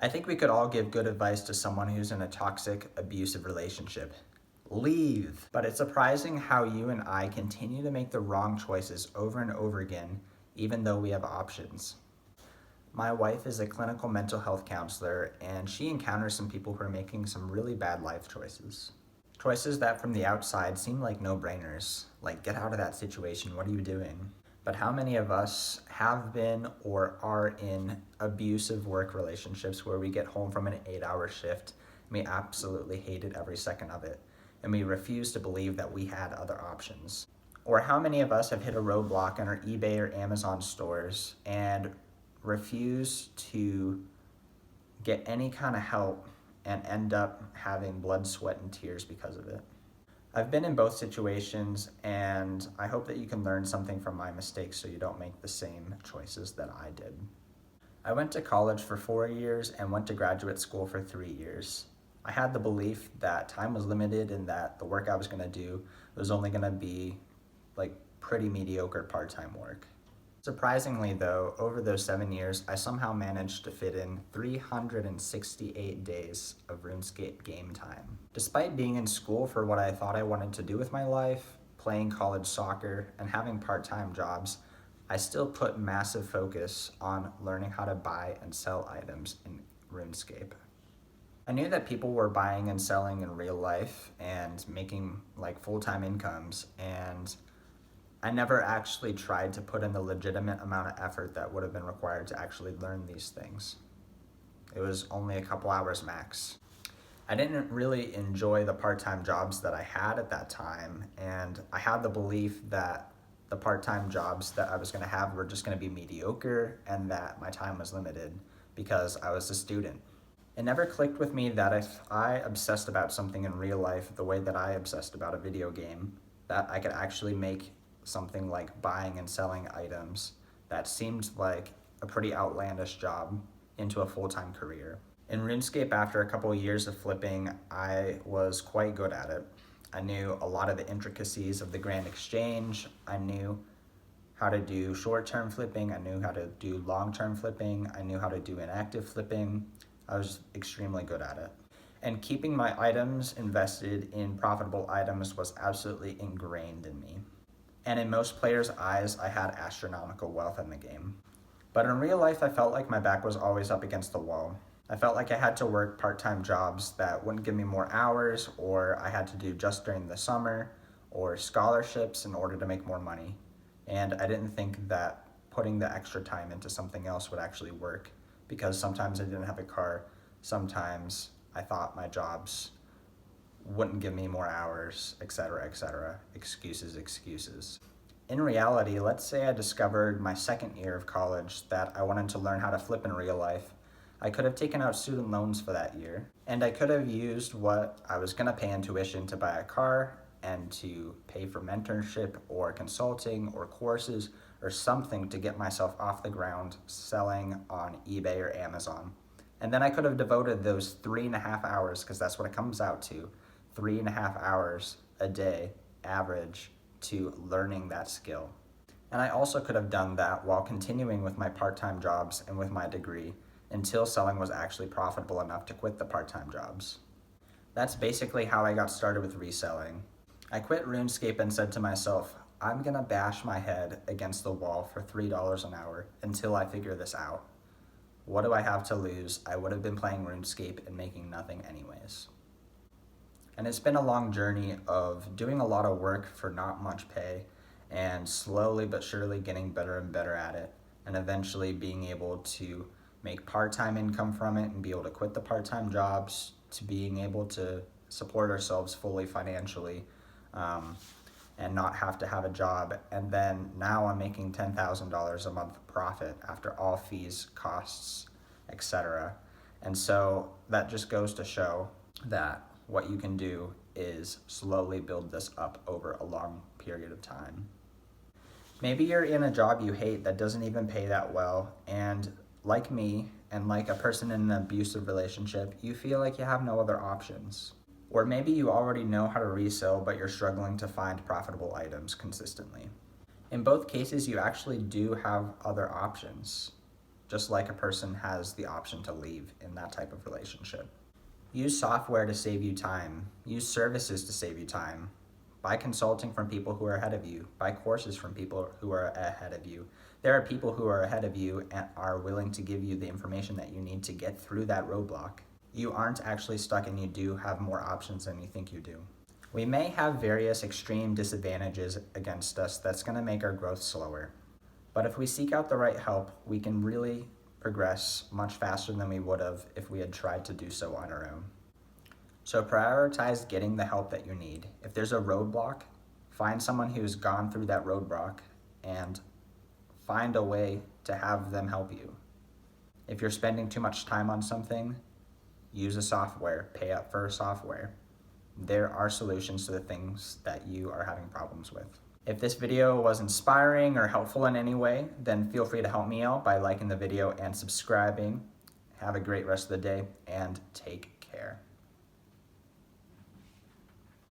I think we could all give good advice to someone who's in a toxic, abusive relationship. Leave. But it's surprising how you and I continue to make the wrong choices over and over again, even though we have options. My wife is a clinical mental health counselor, and she encounters some people who are making some really bad life choices. Choices that from the outside seem like no-brainers, like get out of that situation, what are you doing? But how many of us have been or are in abusive work relationships where we get home from an 8-hour shift and we absolutely hated every second of it, and we refuse to believe that we had other options? Or how many of us have hit a roadblock in our eBay or Amazon stores and refuse to get any kind of help and end up having blood, sweat, and tears because of it? I've been in both situations, and I hope that you can learn something from my mistakes so you don't make the same choices that I did. I went to college for 4 years and went to graduate school for 3 years. I had the belief that time was limited and that the work I was gonna do was only gonna be like pretty mediocre part-time work. Surprisingly though, over those 7 years, I somehow managed to fit in 368 days of RuneScape game time. Despite being in school for what I thought I wanted to do with my life, playing college soccer, and having part-time jobs, I still put massive focus on learning how to buy and sell items in RuneScape. I knew that people were buying and selling in real life and making like full-time incomes, and I never actually tried to put in the legitimate amount of effort that would have been required to actually learn these things. It was only a couple hours max. I didn't really enjoy the part-time jobs that I had at that time, and I had the belief that the part-time jobs that I was gonna have were just gonna be mediocre and that my time was limited because I was a student. It never clicked with me that if I obsessed about something in real life the way that I obsessed about a video game, that I could actually make something like buying and selling items that seemed like a pretty outlandish job into a full-time career. In RuneScape, after a couple of years of flipping, I was quite good at it. I knew a lot of the intricacies of the Grand Exchange. I knew how to do short-term flipping. I knew how to do long-term flipping. I knew how to do inactive flipping. I was extremely good at it. And keeping my items invested in profitable items was absolutely ingrained in me. And in most players' eyes, I had astronomical wealth in the game. But in real life, I felt like my back was always up against the wall. I felt like I had to work part-time jobs that wouldn't give me more hours, or I had to do just during the summer, or scholarships in order to make more money. And I didn't think that putting the extra time into something else would actually work, because sometimes I didn't have a car, sometimes I thought my jobs wouldn't give me more hours, etc., etc. Excuses. In reality, let's say I discovered my second year of college that I wanted to learn how to flip in real life. I could have taken out student loans for that year, and I could have used what I was gonna pay in tuition to buy a car and to pay for mentorship or consulting or courses or something to get myself off the ground selling on eBay or Amazon. And then I could have devoted those 3.5 hours, because that's what it comes out to, 3.5 hours a day average to learning that skill. And I also could have done that while continuing with my part-time jobs and with my degree until selling was actually profitable enough to quit the part-time jobs. That's basically how I got started with reselling. I quit RuneScape and said to myself, I'm gonna bash my head against the wall for $3 an hour until I figure this out. What do I have to lose? I would have been playing RuneScape and making nothing anyways. And it's been a long journey of doing a lot of work for not much pay and slowly but surely getting better and better at it, and eventually being able to make part-time income from it and be able to quit the part-time jobs, to being able to support ourselves fully financially and not have to have a job. And then now I'm making $10,000 a month profit after all fees, costs, etc. And so that just goes to show that what you can do is slowly build this up over a long period of time. Maybe you're in a job you hate that doesn't even pay that well, and like me, and like a person in an abusive relationship, you feel like you have no other options. Or maybe you already know how to resell, but you're struggling to find profitable items consistently. In both cases, you actually do have other options. just like a person has the option to leave in that type of relationship. Use software to save you time. Use services to save you time. Buy consulting from people who are ahead of you. Buy courses from people who are ahead of you. There are people who are ahead of you and are willing to give you the information that you need to get through that roadblock. You aren't actually stuck, and you do have more options than you think you do. We may have various extreme disadvantages against us that's going to make our growth slower. But if we seek out the right help, we can really progress much faster than we would have if we had tried to do so on our own. So prioritize getting the help that you need. If there's a roadblock, find someone who's gone through that roadblock and find a way to have them help you. If you're spending too much time on something, use a software, pay up for a software. There are solutions to the things that you are having problems with. If this video was inspiring or helpful in any way, then feel free to help me out by liking the video and subscribing. Have a great rest of the day and take care.